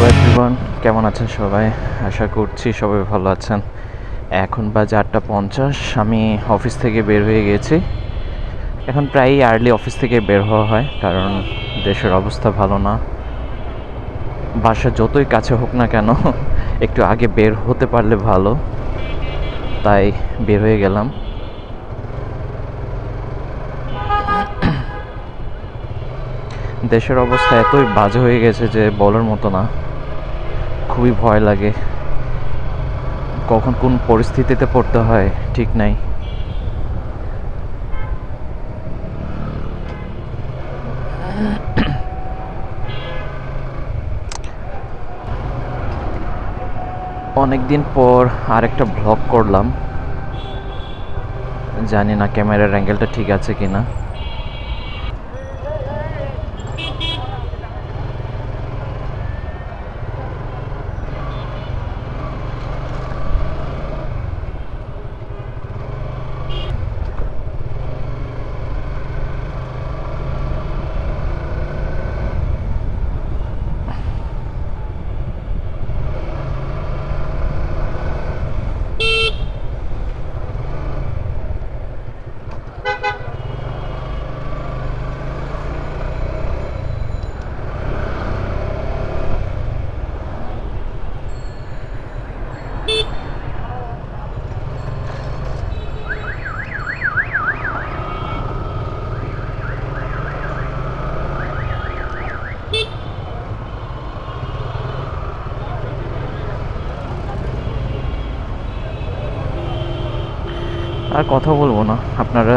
Hello everyone, কেমন আছেন সবাই? আশা করছি সবাই ভালো আছেন। এখন বাজে 8:50। আমি অফিস থেকে বের হয়ে গেছি। এখন প্রায়ই আর্লি অফিস থেকে বের হওয়া হয়, কারণ দেশের অবস্থা ভালো না। বাসা যতই কাছে হোক না কেন একটু আগে বের হতে পারলে ভালো, তাই বের হয়ে গেলাম। দেশের অবস্থা এতই বাজে হয়ে গেছে যে বলার মতো না, খুবই ভয় লাগে। কখন কোন পরিস্থিতিতে পড়তে হয় ঠিক নাই। অনেক দিন পর আরেকটা ব্লগ করলাম, জানি না ক্যামেরার অ্যাঙ্গেলটা ঠিক আছে কিনা। আর কথা বলবো না, আপনারা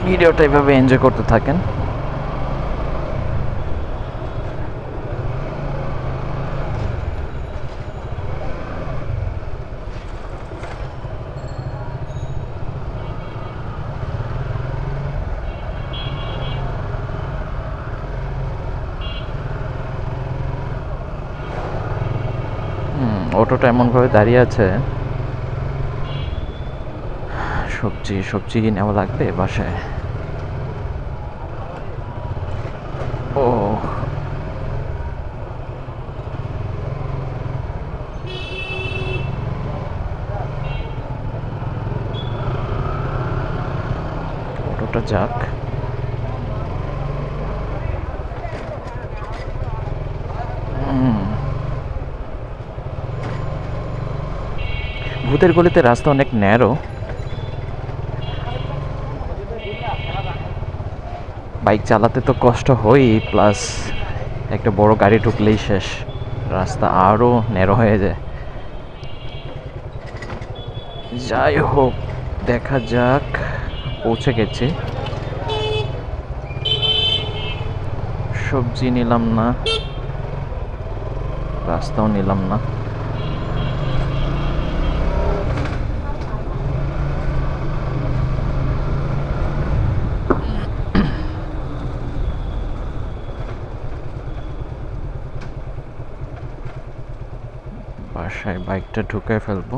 ভিডিওটা এভাবে এনজয় করতে থাকেন। অটোটা এমনভাবে দাঁড়িয়ে আছে, সবজি সবজি নেওয়া লাগবে বাসায়। ও, অটোটা যাক। ভূতের গলিতে রাস্তা অনেক ন্যারো, বাইক চালাতে তো কষ্ট হয়ই, প্লাস একটা বড় গাড়ি ঢুকলেই শেষ, রাস্তা আরও ন্যারো হয়ে যায়। যাই হোক, দেখা যাক। পৌঁছে গেছি। সবজি নিলাম না, রাস্তাও নিলাম না। বাসায় বাইকটা ঢুকে ফেলবো।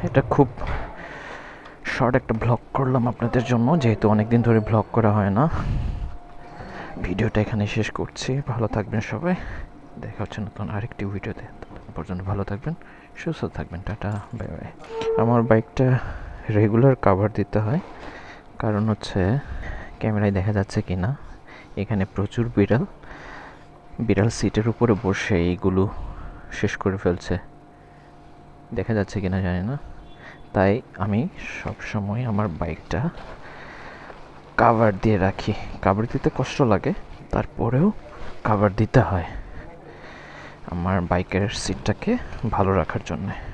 এটা খুব শর্ট একটা ব্লগ করলাম আপনাদের জন্য, যেহেতু অনেকদিন ধরে ব্লগ করা হয় না। ভিডিওটা এখানে শেষ করছি। ভালো থাকবেন সবাই, দেখা হচ্ছে নতুন আরেকটি ভিডিওতে। পর্যন্ত ভালো থাকবেন, সুস্থ থাকবেন। Tata, bye bye. আমার বাইকটা রেগুলার কাভার দিতে হয়, কারণ হচ্ছে ক্যামেরায় দেখা যাচ্ছে কি না, এখানে প্রচুর বিড়াল সিটের উপরে বসে এইগুলো শেষ করে ফেলছে। দেখা যাচ্ছে কিনা জানি না, তাই আমি সব সময় আমার বাইকটা কাভার দিয়ে রাখি। কাভার দিতে কষ্ট লাগে, তারপরেও কাভার দিতে হয় আমার বাইকের সিটটাকে ভালো রাখার জন্যে।